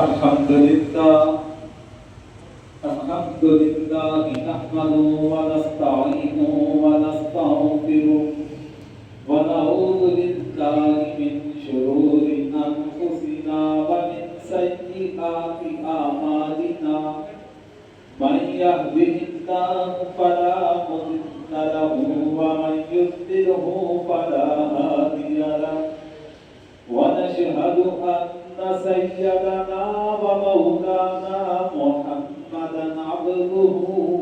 الحمد لله نحمده ونستعينه ونستغفره ونعوذ بالله من شرور أنفسنا ومن سيئات أعمالنا من يهده الله فلا مضل له ومن يضلله فلا هادي له ونشهد أن سيدنا ومولانا محمدا عبده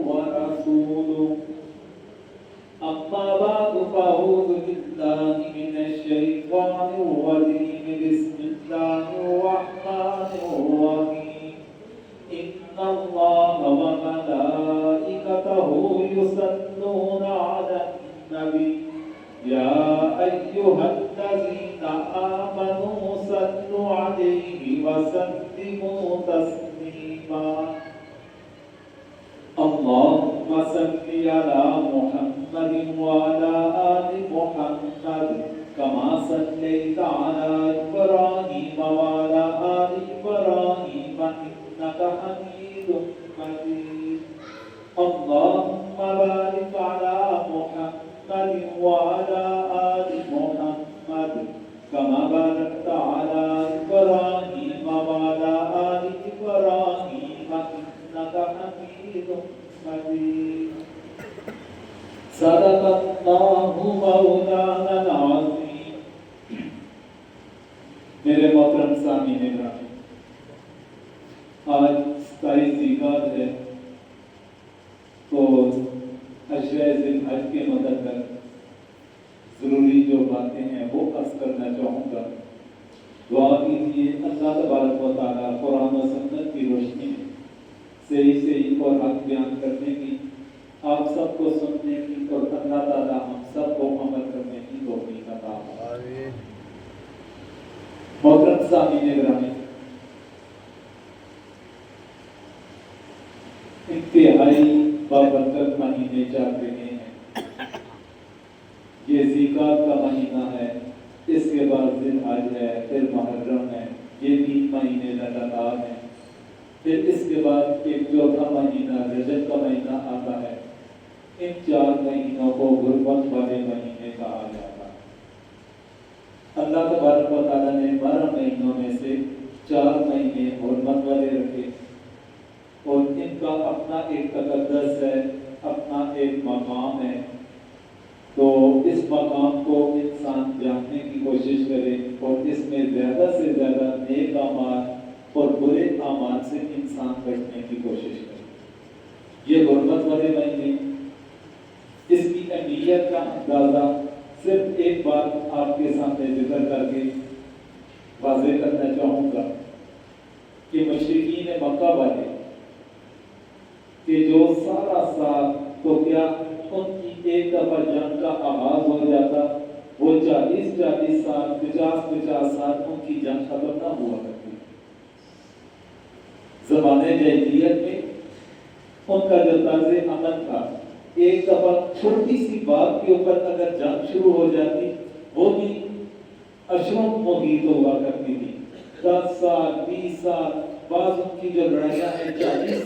ورسوله أما بعد فأعوذ بالله من الشيطان الرجيم بسم الله الرحمن الرحيم إن الله وملائكته يصلون على النبي يا أيها الذين آمنوا صلوا عليه وسلموا تسليما اللهم صل على محمد وعلى آل محمد كما صليت على إبراهيم وعلى آل إبراهيم إنك حميد مجيد اللهم بارك على محمد وعلى آل محمد كما باركت على إبراهيم وعلى آل إبراهيم إنك حميد مجيد صدق الله مولانا العظيم میرے محترم سامعین گرامی، آج 27 ذیقعد ہے تو عشرہ ذی الحج کے مدد کر ضروری جو باتیں ہیں وہ عرض کرنا چاہوں گا۔ دعا کیجیے اللہ تبارک و تعالیٰ قرآن و سنت کی روشنی میں صحیح اور حق بیان کرنے کی، آپ سب کو سننے کی اور اللہ تعالیٰ ہم سب کو عمل کرنے کی توفیق عطا فرمائے۔ محترم سامعین گرامی، انتہائی بابرکت مہینے چل رہے ہیں۔ یہ ذیقعد کا مہینہ ہے، اس کے بعد ذی الحج ہے، پھر محرم ہے، یہ 3 مہینے لگاتار ہیں۔ پھر اس کے بعد ایک چوتھا مہینہ رجب کا مہینہ آتا ہے۔ ان 4 مہینوں کو غربت والے مہینے کہا جاتا ہے۔ اللہ تبارک و تعالیٰ نے 12 مہینوں میں سے 4 مہینے حرمت والے رکھے اور ان کا اپنا ایک تقدس ہے، اپنا ایک مقام ہے۔ تو اس مقام کو انسان جاننے کی کوشش کرے اور اس میں زیادہ سے زیادہ نیک اعمال اور برے اعمال سے انسان بچنے کی کوشش کرے۔ یہ غربت والے مہینے، اس کی اہمیت کا اندازہ صرف ایک بات آپ کے سامنے ذکر کر کے واضح کرنا چاہوں گا کہ مشرکین مکہ والے کہ جو سارا سال تو کیا ان کی ایک دفعہ جنگ کا آغاز ہو جاتا، وہ 40 سال 50 سال ان کی جنگ ختم نہ ہوا کرتی۔ زمانے جاہلیت میں ان کا جو طرز عمل تھا، ایک دفعہ چھوٹی سی بات کے اوپر اگر جنگ شروع ہو جاتی، وہ بھی اشروں محیط ہوا کرتی تھی۔ 10 سال 20 سال، بعض ان کی جو لڑائیاں ہیں 40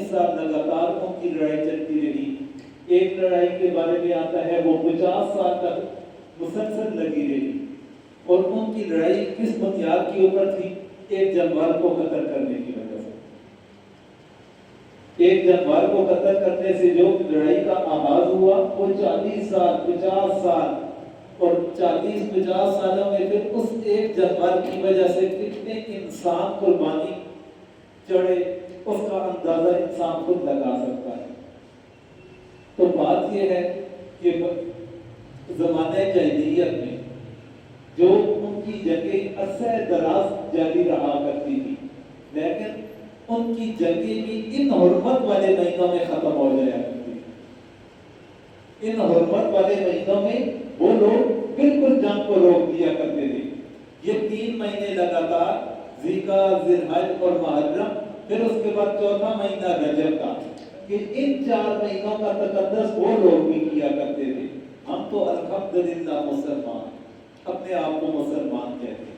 سال لگاتار ان کی لڑائی چلتی رہی۔ ایک لڑائی کے بارے میں آتا ہے وہ 50 سال تک مسلسل لگی رہی، اور ان کی لڑائی کس بنیاد کے اوپر تھی؟ ایک جانور کو قتل کرنے کی وجہ سے۔ ایک جانور کو قتل کرنے سے جو لڑائی کا آغاز ہوا وہ 40 سال 50 سال، اور 40-50 سالوں میں پھر اس ایک جانور کی وجہ سے کتنے انسان قربانی چڑھے، اس کا اندازہ انسان خود لگا سکتا ہے۔ تو بات یہ ہے کہ زمانہ جاہلیت میں جو ان کی جنگیں عرصہ دراز جاری رہا کرتی تھی، لیکن ان کی جنگیں بھی ان حرمت والے مہینوں میں ختم ہو جایا کرتی تھی۔ ان حرمت والے مہینوں میں وہ لوگ بالکل جنگ کو روک دیا کرتے تھے۔ یہ 3 مہینے لگاتار ذیقعد، ذی الحج اور محرم، پھر اس کے بعد چوتھا مہینہ رجب کا، کہ ان 4 مہینوں کا تقدس وہ لوگ بھی کیا کرتے تھے۔ ہم تو الحمدللہ مسلمان، اپنے آپ کو مسلمان کہتے ہیں،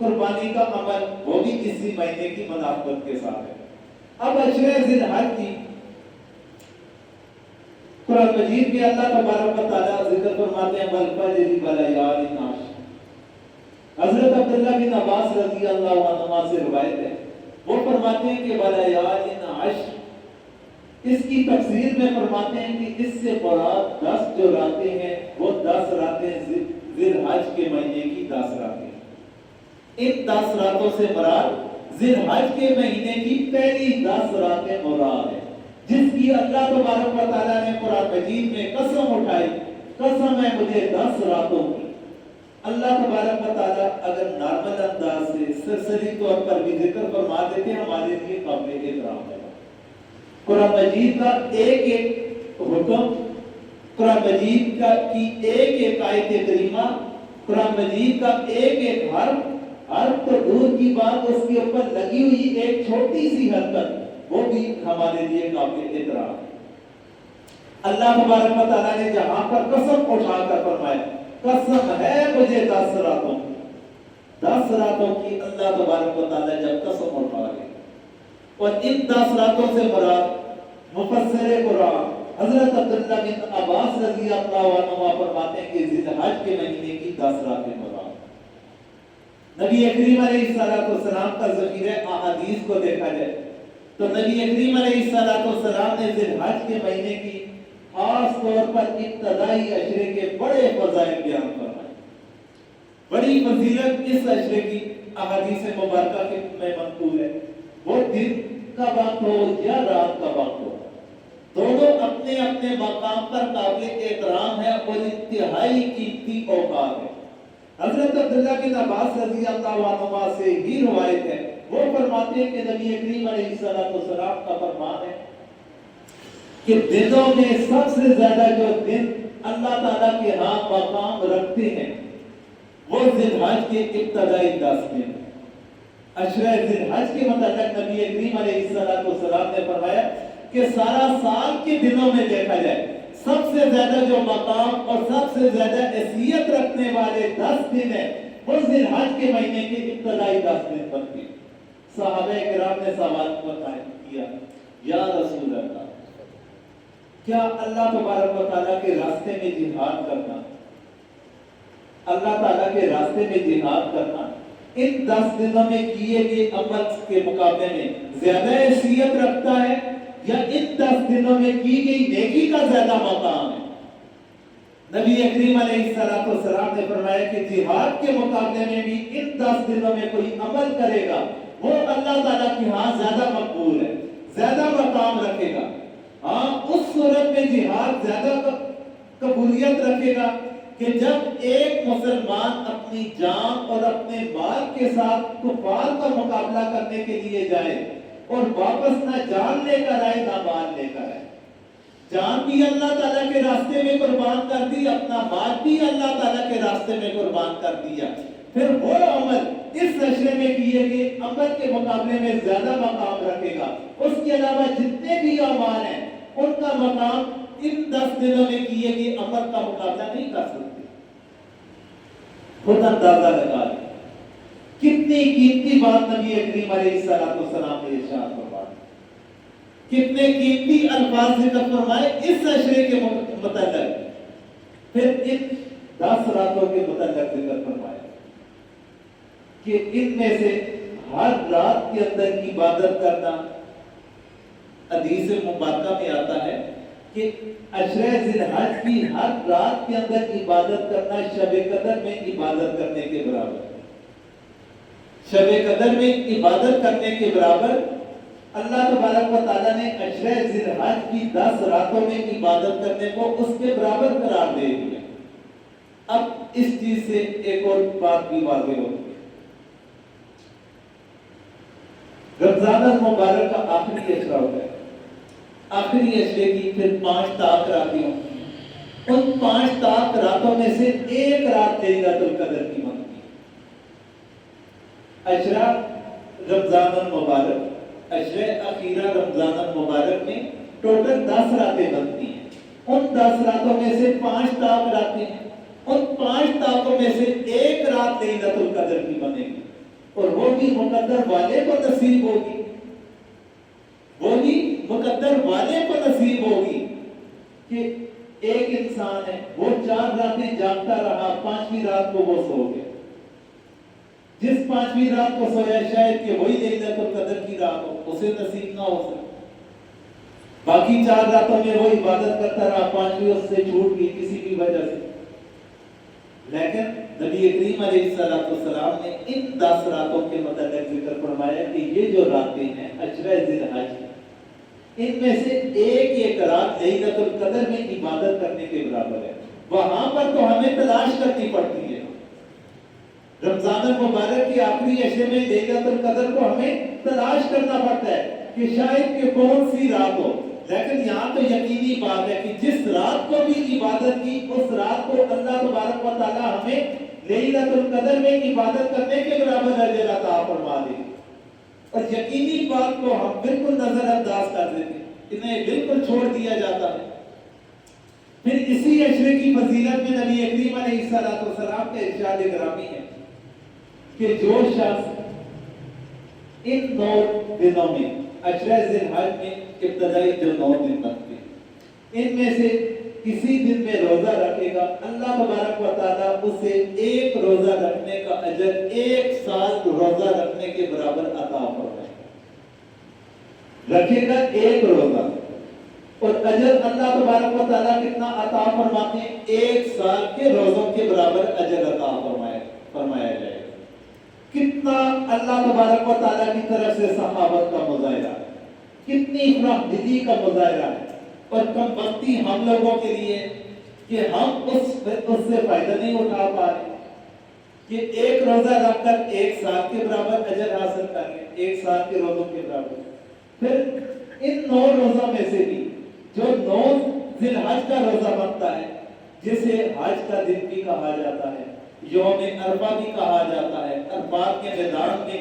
قربانی کا عمل وہ بھی اسی مہینے کی مناسبت کے ساتھ ہے۔ اب عشرہ ذی الحج کی قرآن مجید میں اللہ تبارک و تعالیٰ ذکر فرماتے ہیں والفجر ولیال عشر۔ حضرت عبداللہ بن عباس رضی اللہ عنہما سے روایت ہے، وہ فرماتے ہیں کہ ولیال عشر، اس کی تفسیر میں فرماتے ہیں کہ اس سے مراد 10 جو راتیں ہیں وہ 10 راتیں ذی الحج کے مہینے کی 10 راتیں ہیں۔ ان 10 راتوں سے مراد ذی الحج کے مہینے کی پہلی 10 راتیں مراد ہیں، جس کی اللہ تبارک و تعالیٰ نے قرآن مجید میں قسم اٹھائی، قسم ہے مجھے 10 راتوں کی۔ اللہ تبارک و تعالیٰ اگر نارمل انداز سے سرسری طور پر بھی ذکر فرما دیتے ہیں ہمارے لیے قابل احترام ہے۔ قرآن مجید کا ایک ایک حکم، قرآن مجید کی ایک ایک آیت کریمہ، قرآن مجید کا ایک ایک حرف تو دور کی بات، اس کے اوپر لگی ہوئی ایک چھوٹی سی حرکت، وہ بھی ہمارے لیے قابل احترام ہے۔ اللہ تبارک و تعالیٰ نے جہاں پر قسم اٹھا کر فرمایا، قسم ہے مجھے 10 راتوں کی، 10 راتوں کی اللہ تبارک و تعالیٰ جب قسم اٹھا لے، اور ان 10 راتوں سے مراد مفسر قرآن حضرت عبداللہ بن عباس رضی اللہ عنہ فرماتے ہیں کہ ذی الحج کے مہینے کی 10 راتیں مراد۔ نبی کریم علیہ السلام کا ذخیرہ احادیث کو دیکھا جائے تو نبی کریم علیہ السلام نے ذی الحج کے مہینے کی خاص طور پر ابتدائی عشرے کے بڑے فضائل بیان فرمائے۔ بڑی فضیلت اس عشرے کی احادیث مبارکہ میں منقول ہے۔ وہ دن کا وقت ہو یا رات کا وقت ہو، دونوں اپنے اپنے مقام پر قابل احترام ہے اور انتہائی قیمتی اوقات ہے۔ حضرت عبداللہ بن عباس رضی اللہ عنہما سے ہی روایت ہے، وہ فرماتے ہیں کہ نبی کریم علیہ السلام کا فرمان ہے کہ دنوں میں سب سے زیادہ جو دن اللہ تعالیٰ کے ہاں مقام رکھتے ہیں وہ ذی الحج کے ابتدائی 10 دن۔ عشرہ ذی الحج کے متعلق نبی کریم علیہ السلام نے فرمایا کہ سارا سال کے دنوں میں دیکھا جائے سب سے زیادہ جو مقام اور سب سے زیادہ حیثیت رکھنے والے 10 دن ہیں وہ ذی الحج کے مہینے کے ابتدائی 10 دن بنتے ہیں۔ صحابہ کرام نے سوال کیا، یا رسول اللہ، کیا اللہ تبارک و تعالیٰ کے راستے میں جہاد کرنا، اللہ تعالیٰ کے راستے میں جہاد کرنا ان 10 دنوں میں کیے گئے عمل کے مقابلے میں زیادہ حیثیت رکھتا ہے یا ان 10 دنوں میں کی گئی نیکی کا زیادہ مقام ہے؟ نبی کریم علیہ السلام نے فرمایا کہ جہاد کے مقابلے میں بھی ان 10 دنوں میں کوئی عمل کرے گا وہ اللہ تعالیٰ کے ہاں زیادہ مقبول ہے، زیادہ مقام رکھے گا۔ ہاں اس صورت میں جہاد زیادہ قبولیت رکھے گا کہ جب ایک مسلمان اپنی جان اور اپنے مال کے ساتھ کفار کا مقابلہ کرنے کے لیے جائے اور واپس نہ جان لے کر آئے نہ مال لے کر آئے، جان بھی اللہ تعالیٰ کے راستے میں قربان کر دی، اپنا مال بھی اللہ تعالیٰ کے راستے میں قربان کر دیا، پھر وہ عمل اس عشرے میں کیے گئے عمل کے مقابلے میں زیادہ مقام رکھے گا۔ اس کے علاوہ جتنے بھی اعمال ہیں ان کا مقام ان 10 دنوں میں کیے گئے عمل کا مقابلہ نہیں کر سکتے۔ خود اندازہ لگا لیں کتنی قیمتی بات نبی کریم علیہ السلام نے ارشاد فرمایا، کتنے قیمتی الفاظ ذکر فرمائے اس عشرے کے متعلق، پھر ان 10 راتوں کے متعلق ذکر فرمایا کہ ان میں سے ہر رات کے اندر عبادت کرنا، حدیث مبارکہ میں آتا ہے کہ عشرہ ذی الحج کی ہر رات کے اندر عبادت کرنا شب قدر میں عبادت کرنے کے برابر ہے۔ شب قدر میں عبادت کرنے کے برابر اللہ تبارک و تعالیٰ نے عشرہ ذی الحج کی 10 راتوں میں عبادت کرنے کو اس کے برابر قرار دے دیا۔ اب اس چیز سے ایک اور بات بھی واضح ہوتی ہے، رمضان المبارک کا آخری عشرہ ہوتا ہے، آخری عشرے کی پھر 5 طاق راتیں ہوں، ان 5 طاق راتوں میں سے ایک رات لیلۃ القدر کی بنتی ہے۔ عشرہ رمضان المبارک، عشرہ اخیرہ رمضان المبارک میں ٹوٹل 10 راتیں بنتی ہیں، ان 10 راتوں میں سے 5 طاق راتیں ہیں، ان 5 طاقوں میں سے ایک رات لیلۃ القدر کی بنے گی۔ اور وہ بھی مقدر والے کو نصیب ہوگی، وہ بھی مقدر والے کو نصیب ہوگی کہ ایک انسان ہے، وہ 4 راتیں جاگتا رہا، 5ویں رات کو وہ سو گیا۔ جس 5ویں رات کو سویا شاید کہ وہی لیلۃ القدر کی رات ہو، اسے نصیب نہ ہو سکتا۔ باقی 4 راتوں میں وہ عبادت کرتا رہا، 5ویں اس سے چھوٹ گئی کسی بھی وجہ سے۔ لیکن نبی کریم علیہ السلام نے ان 10 راتوں کے متعلق ذکر فرمایا کہ یہ جو راتیں ہیں عشرہ ذی الحج، ان میں سے ایک رات لیلۃ القدر میں عبادت کرنے کے برابر ہے۔ وہاں پر تو ہمیں تلاش کرنی پڑتی ہے، رمضان المبارک کی آخری عشرے میں لیلۃ القدر کو ہمیں تلاش کرنا پڑتا ہے کہ شاید کہ کون سی رات ہو۔ لیکن یہاں تو یقینی بات ہے کہ جس رات کو بھی عبادت کی، اس رات کو اللہ تبارک و تعالی ہمیں لیلۃ القدر میں عبادت کرنے کے برابر اجر عطا فرما دے۔ اور یقینی بات کو ہم بالکل نظر انداز کر دیتے ہیں، انہیں بالکل چھوڑ دیا جاتا ہے۔ پھر اسی عشرے کی فضیلت میں نبی کریم علیہ السلام کا ارشاد گرامی ہے کہ جو شخص ان 9 دنوں میں، عشرہ ذی الحج میں ابتدائی جو 9 دن رکھتے ہیں، ان میں سے کسی دن میں روزہ رکھے گا، اللہ تبارک و تعالیٰ اسے ایک روزہ رکھنے کا اجر 1 سال روزہ رکھنے کے برابر عطا فرمائے گا۔ رکھے گا ایک روزہ، اور اجر اللہ تبارک و تعالیٰ کتنا عطا فرماتے ہیں؟ 1 سال کے روزوں کے برابر اجر عطا فرمایا جائے گا۔ کتنا اللہ تبارک و تعالیٰ کی طرف سے سخاوت کا مظاہرہ ہے، کتنی رحم دلی کا مظاہرہ ہے، اور کم بختی ہم لوگوں کے لیے کہ ہم اس سے فائدہ نہیں اٹھا پا رہے کہ ایک روزہ رکھ کر 1 سال کے برابر اجر حاصل کر لیں، 1 سال کے روزوں کے برابر۔ پھر ان 9 روزوں میں سے بھی جو 9 ذی الحج کا روزہ بنتا ہے، جسے حج کا دن بھی کہا جاتا ہے، یوم عرفہ بھی کہا جاتا ہے، عرفات کے میدان میں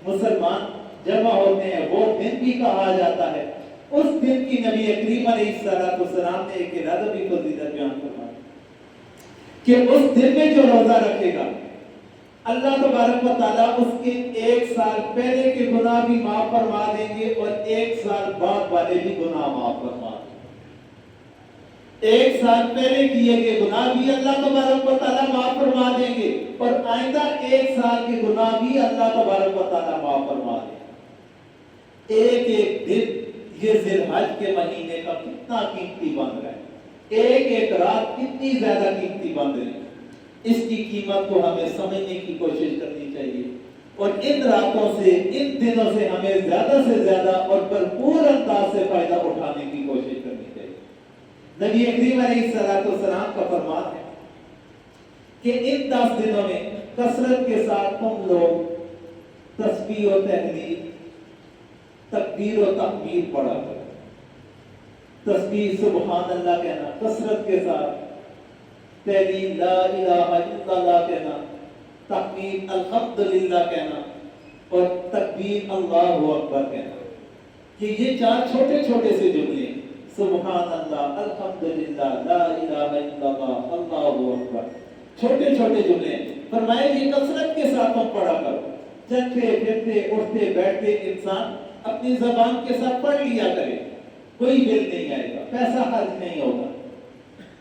مسلمان جمع ہوتے ہیں، وہ دن بھی کہا جاتا ہے۔ اس دن کی نبی کریم علیہ السلام نے ایک ادبی فضیلت بیان فرمائی کہ اس دن میں جو روزہ رکھے گا، اللہ تبارک و تعالیٰ اس کے 1 سال پہلے کے گناہ بھی معاف فرما دیں گے، اور 1 سال بعد والے بھی گناہ معاف فرما دیں گے۔ 1 سال پہلے کیے گئے گناہ بھی اللہ تبارک و تعالیٰ معاف فرما دیں گے، اور آئندہ 1 سال کے گناہ بھی اللہ تبارک و تعالیٰ معاف فرما دیں گے۔ ایک دن یہ ذی الحج کے مہینے کا کتنا قیمتی بن رہا ہے، ایک رات کتنی زیادہ قیمتی بن رہی ہے، اس کی قیمت کو ہمیں سمجھنے کی کوشش کرنی چاہیے، اور ان راتوں سے، ان دنوں سے ہمیں زیادہ سے زیادہ اور بھرپور انداز سے فائدہ اٹھانے کی کوشش کرنی چاہیے۔ نبی کریم علیہ السلام کا فرمان ہے کہ ان 10 دنوں میں کثرت کے ساتھ تم لوگ تسبیح و تحلیل، تکبیر و تحمید پڑھا کرو۔ تسبیح سبحان اللہ کہنا کثرت کے ساتھ، تحلیل لا الہ الا اللہ کہنا، تحمید الحمدللہ کہنا، اور تکبیر اللہ اکبر کہنا، کہ یہ 4 چھوٹے چھوٹے سے جملے، سبحان اللہ، الحمدللہ، لا الہ الا اللہ، اللہ اکبر، چھوٹے چھوٹے جملے، فرمایا یہ کثرت کے ساتھ ہم پڑھا کرو۔ چلتے پھرتے اٹھتے بیٹھتے انسان اپنی زبان کے ساتھ پڑھ لیا کرے، کوئی بل نہیں آئے گا، پیسہ خرچ نہیں ہوگا،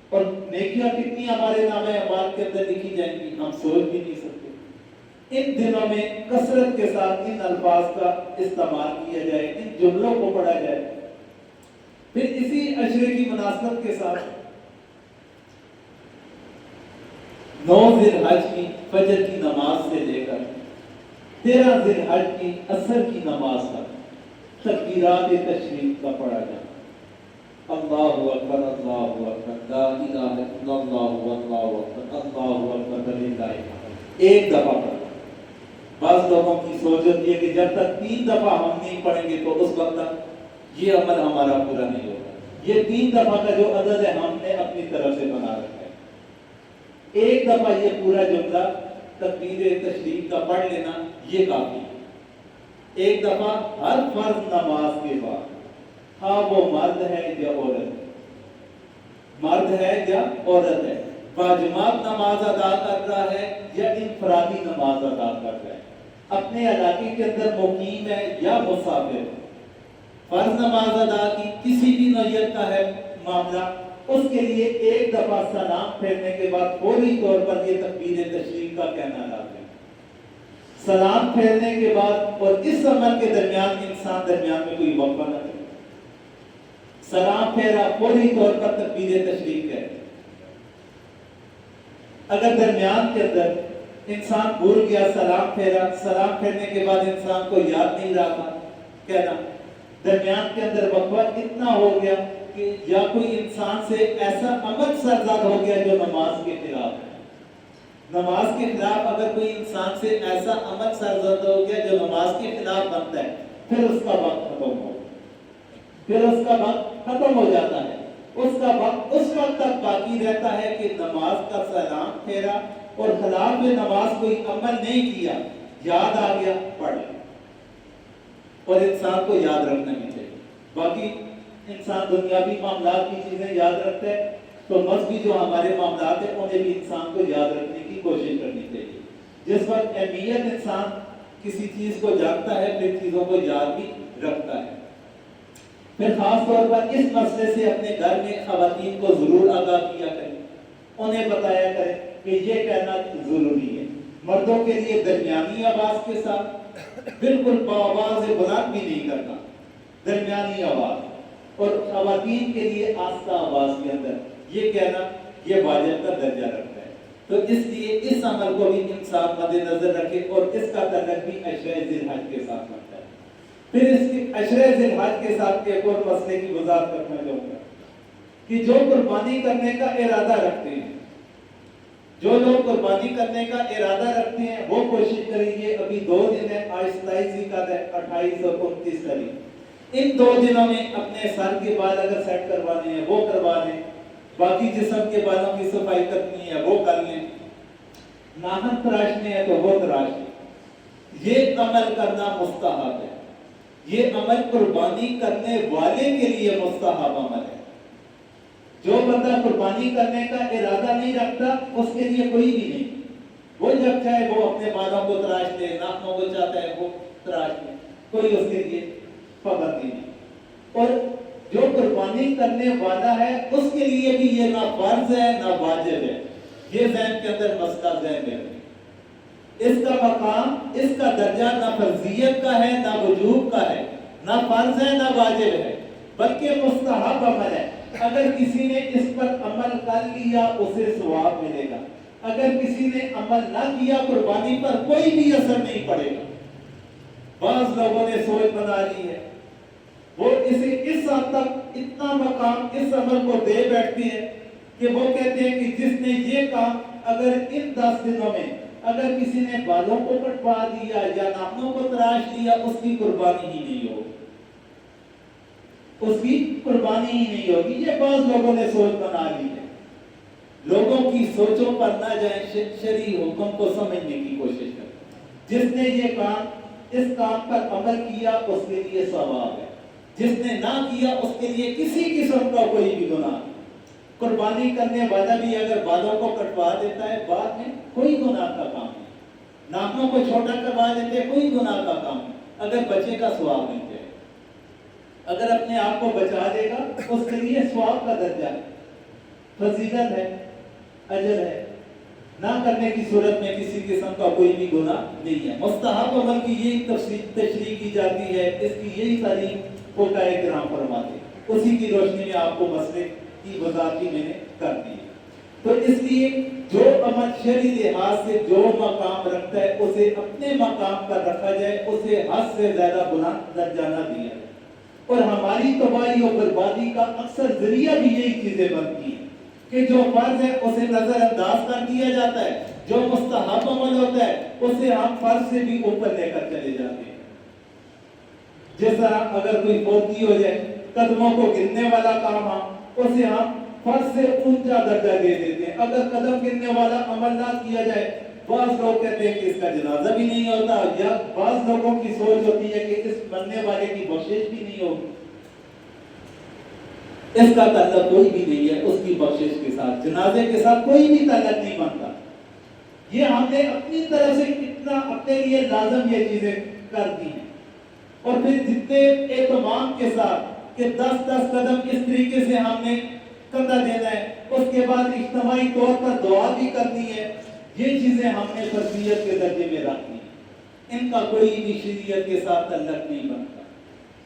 اور نیکیاں کتنی ہمارے نام اعمال کے اندر لکھی جائیں گی، ہم سوچ بھی نہیں سکتے۔ ان دنوں میں کثرت کے ساتھ ان الفاظ کا استعمال کیا جائے، ان جملوں کو پڑھا جائے۔ پھر اسی عشرے کی مناسبت کے ساتھ 9 ذی الحج کی فجر کی نماز سے لے کر 13 ذی الحج کی عصر کی نماز تک تکبیرات تشریف کا پڑھا جاتا، اللہ اکبر، اللہ اکبر، لا الہ الا اللہ، واللہ اکبر، اللہ اکبر، للہ الحمد، ایک دفعہ پڑھا۔ بعض لوگوں کی سوچ ہوتی ہے کہ جب تک 3 دفعہ ہم نہیں پڑھیں گے تو اس وقت تک یہ عمل ہمارا پورا نہیں ہوگا۔ یہ 3 دفعہ کا جو عدد ہے ہم نے اپنی طرف سے بنا رکھا ہے، ایک دفعہ یہ پورا جملہ تکبیر تشریف کا پڑھ لینا یہ کافی ہے۔ ایک دفعہ ہر فرض نماز کے بعد، ہاں وہ مرد ہے یا عورت ہے، مرد ہے یا عورت ہے، باجماعت نماز ادا کر رہا ہے یا انفرادی نماز ادا کر رہا ہے، اپنے علاقے کے اندر مقیم ہے یا مسافر، فرض نماز ادا کی، کسی بھی نوعیت کا ہے معاملہ، اس کے لیے ایک دفعہ سلام پھیرنے کے بعد فوری طور پر یہ تکبیر تشریف کا کہنا لازم ہے۔ سلام پھیرنے کے بعد اور اس عمل کے درمیان انسان درمیان میں کوئی وقفہ نہ کرے، سلام پھیرا فوری طور پر تکبیر تشریف ہے۔ اگر درمیان کے اندر انسان بھول گیا، سلام پھیرا، سلام پھیرنے کے بعد انسان کو یاد نہیں رہا کہنا، درمیان کے اندر وقفہ اتنا ہو گیا کہ یا کوئی انسان سے ایسا عمل سرزد ہو گیا جو نماز کے خلاف ہے، نماز کے خلاف اگر کوئی انسان سے ایسا عمل سرزد ہو گیا جو نماز کے خلاف بنتا ہے، پھر اس کا وقت ختم ہو، پھر اس کا وقت ختم ہو جاتا ہے، اس کا وقت اس وقت تک باقی رہتا ہے کہ نماز کا سلام پھیرا اور خلاف میں نماز کوئی عمل نہیں کیا، یاد آ گیا پڑھ لے، اور انسان کو یاد رکھنا بھی چاہیے۔ باقی انسان دنیاوی معاملات کی چیزیں یاد رکھتا ہے تو مذہبی جو ہمارے معاملات ہیں انہیں بھی انسان کو یاد رکھنے کی کوشش کرنی چاہیے۔ جس وقت اہمیت انسان کسی چیز کو جانتا ہے پھر چیزوں کو یاد بھی رکھتا ہے۔ پھر خاص طور پر اس مسئلے سے اپنے گھر میں خواتین کو ضرور آگاہ کیا کریں، انہیں بتایا کریں کہ یہ کہنا ضروری ہے۔ مردوں کے لیے درمیانی آواز کے ساتھ، بالکل بآواز بلند بھی نہیں کرنا، درمیانی آواز، اور خواتین کے لیے آہستہ آواز کے اندر یہ کہنا، یہ واجب کا درجہ رکھتا ہے۔ تو اس لیے اس عمل کو بھی انسان مد نظر رکھے اور اس کا تعلق بھی عشرہ ذی الحج کے ساتھ رکھتا ہے۔ پھر اس کی عشرہ ذی الحج کے ساتھ ایک اور مسئلے کی وضاحت کرنا چاہوں گا کہ جو قربانی کرنے کا ارادہ رکھتے ہیں، جو لوگ قربانی کرنے کا ارادہ رکھتے ہیں وہ کوشش کریں گے، ابھی 2 دن ہے، آج 27 ذوالقعدہ ہے، 28 اور 29 تاریخ، ان 2 دنوں میں اپنے سر کے بال اگر سیٹ کروانے ہیں وہ کروا لیں، باقی جسم کے بالوں کی صفائی کرنی ہے وہ کر لیں، ناخن تراشنے ہیں تو وہ تراش لیں۔ یہ عمل کرنا مستحب ہے، یہ عمل قربانی کرنے والے کے لیے مستحب عمل ہے۔ جو بندہ قربانی کرنے کا ارادہ نہیں رکھتا اس کے لیے کوئی بھی نہیں، وہ جب چاہے وہ اپنے بالوں کو تراش لے، ناخنوں کو چاہتا ہے وہ تراش لے، کوئی اس کے لیے پابندی نہیں۔ اور جو قربانی کرنے والا ہے اس کے لیے بھی یہ نہ فرض ہے نہ واجب ہے، یہ ذہن کے اندر مسئلہ ذہن میں رکھیں۔ اس کا مقام، اس کا درجہ نہ فرضیت کا ہے نہ وجوب کا ہے، نہ فرض ہے نہ واجب ہے، بلکہ مستحب عمل ہے۔ اگر کسی نے اس پر عمل کر لیا اسے ثواب ملے گا، اگر کسی نے عمل نہ کیا قربانی پر کوئی بھی اثر نہیں پڑے گا۔ بعض لوگوں نے سوچ بنا لی ہے، وہ اسے اس حد تک اتنا مقام اس عمل کو دے بیٹھتے ہیں کہ وہ کہتے ہیں کہ جس نے یہ کام اگر ان 10 دنوں میں اگر کسی نے بالوں کو کٹوا دیا یا ناخنوں کو تراش دیا اس کی قربانی ہی نہیں ہوگی، اس کی قربانی ہی نہیں ہوگی۔ یہ بعض لوگوں نے سوچ بنا لی ہے۔ لوگوں کی سوچوں پر نہ جائیں، شرعی حکم کو سمجھنے کی کوشش کریں۔ جس نے یہ کام، اس کام پر عمل کیا اس کے لیے ثواب ہے، جس نے نہ کیا اس کے لیے کسی قسم کا کوئی بھی گناہ نہیں۔ قربانی کرنے والا بھی اگر بالوں کو کٹوا دیتا ہے بعد میں کوئی گناہ کا کام نہیں، ناخنوں کو چھوٹا کروا دیتے ہیں کوئی گناہ کا کام نہیں، اگر بچے کا ثواب نہیں ہے، اگر اپنے آپ کو بچا دے گا اس کے لیے ثواب کا درجہ ہے، فضیلت ہے، اجر ہے۔ نہ کرنے کی صورت میں کسی قسم کا کوئی بھی گناہ نہیں ہے۔ مستحب عمل کی یہی تشریح کی جاتی ہے، اس کی یہی تعریف فقہائے کرام فرماتے ہیں، اسی کی روشنی میں آپ کو مسئلے کی وضاحت میں نے کر دی ہے۔ تو اس لیے جو عمل شرعی لحاظ سے جو مقام رکھتا ہے اسے اپنے مقام پر رکھا جائے، اسے حد سے زیادہ بلند درجہ نہ دیا جائے۔ اور ہماری تباہی اور بربادی کا اکثر ذریعہ بھی یہی چیزیں بنتی ہیں کہ جو فرض ہے اسے نظر انداز کر دیا جاتا ہے، جو مستحب عمل ہوتا ہے اسے ہم فرض سے بھی اوپر لے کر چلے جاتے ہیں۔ جس طرح اگر کوئی فوتی ہو جائے، قدموں کو گننے والا کام اسے ہم فرض سے اونچا درجہ دے دیتے ہیں۔ اگر قدم گننے والا عمل نہ کیا جائے، بعض لوگ کہتے ہیں کہ اس کا جنازہ بھی نہیں ہوتا، یا بعض لوگوں کی سوچ ہوتی ہے کہ اس مرنے والے کی بخشش بھی نہیں ہوگی۔ اس کا تعلق کوئی بھی نہیں ہے، اس کی بخشش کے ساتھ، جنازے کے ساتھ کوئی بھی تعلق نہیں بنتا۔ یہ ہم نے اپنی طرف سے اتنا اپنے لیے لازم یہ چیزیں کر دی ہیں. اور پھر جتنے اہتمام کے ساتھ کہ 10 قدم اس طریقے سے ہم نے کندھا دینا ہے, اس کے بعد اجتماعی طور پر دعا بھی کرنی ہے, یہ چیزیں ہم نے فرضیت کے درجے میں رکھنی ہیں. ان کا کوئی بھی شریعت کے ساتھ تعلق نہیں بنتا.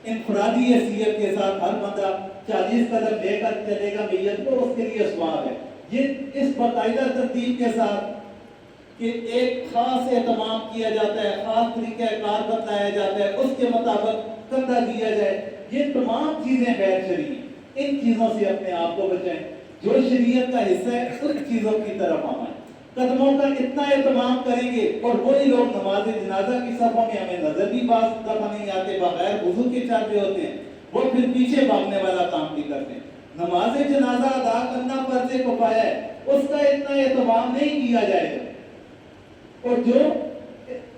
انفرادی حیثیت کے ساتھ ہر بندہ 40 قدم لے کر چلے گا میت کو, اس کے لیے ثواب ہے. یہ اس باقاعدہ ترتیب کے ساتھ کہ ایک خاص اہتمام کیا جاتا ہے, خاص طریقہ کار بتایا جاتا ہے, اس کے مطابق کندھا دیا جائے, یہ تمام چیزیں غیر شرعی ہیں. ان چیزوں سے اپنے آپ کو بچائیں. جو شریعت کا حصہ ہے ان چیزوں کی طرف آئیں. قدموں کا اتنا اہتمام کریں گے, اور وہی لوگ نماز جنازہ کی صفوں میں ہمیں نظر بھی بعض دفعہ نہیں آتے, بغیر وضو کے چل رہے ہوتے ہیں, وہ پھر پیچھے بھاگنے والا کام بھی کرتے ہیں. نماز جنازہ ادا کرنا فرض کفایہ ہے, اس کا اتنا اہتمام نہیں کیا جائے گا. اور جو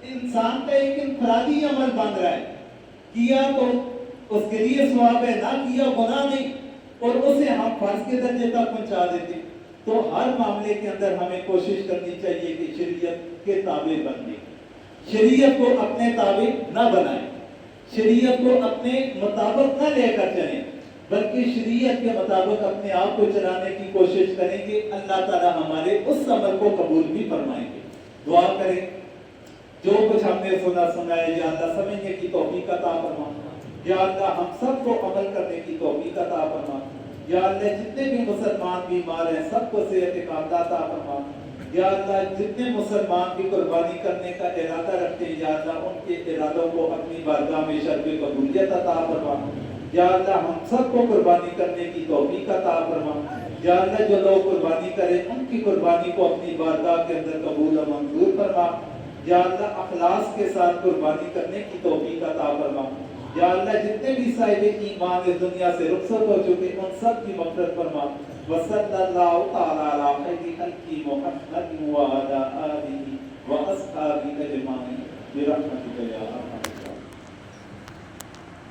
انسان کا ایک انفرادی عمل بن رہا ہے, کیا تو اس کے لیے ثواب ہے, نہ کیا گناہ نہیں, اور اسے ہم فرض کے درجے تک پہنچا دیتے. تو ہر معاملے کے اندر ہمیں کوشش کرنی چاہیے کہ شریعت کے تابع بننے, شریعت کو اپنے تابع نہ بنائیں, شریعت کو اپنے مطابق نہ لے کر چلیں, بلکہ شریعت کے مطابق اپنے آپ کو چلانے کی کوشش کریں گے. اللہ تعالی ہمارے اس عمل کو قبول بھی فرمائیں گے. دعا کریں, جو کچھ ہم نے سنا ہے یا اللہ سمجھنے کی توفیق عطا فرما, یا اللہ ہم سب کو عمل کرنے کی توفیق عطا فرما, یا اللہ جتنے بھی مسلمان بیمار ہیں سب کو صحت کاملہ عطا فرما, یا اللہ جتنے مسلمان بھی قربانی کرنے کا ارادہ رکھتے ہیں, یا اللہ ان کے ارادوں کو اپنی بارگاہ میں شرف قبولیت عطا فرما. یا اللہ ہم سب کو قربانی کرنے کی توفیق عطا فرما. یا اللہ جو لوگ قربانی کریں ان کی قربانی کو اپنی بارگاہ کے اندر قبول و منظور فرما. یا اللہ اخلاص کے ساتھ قربانی کرنے کی توفیق عطا فرما. یا اللہ جتنے بھی صاحب ایمان اس دنیا سے رخصت ہو چکے ان سب کی مغفرت فرما. وصلی اللہ تعالی علی خیر خلق محمد وعلی آلہ واصحابہ اجمعین برحمتک یا ارحم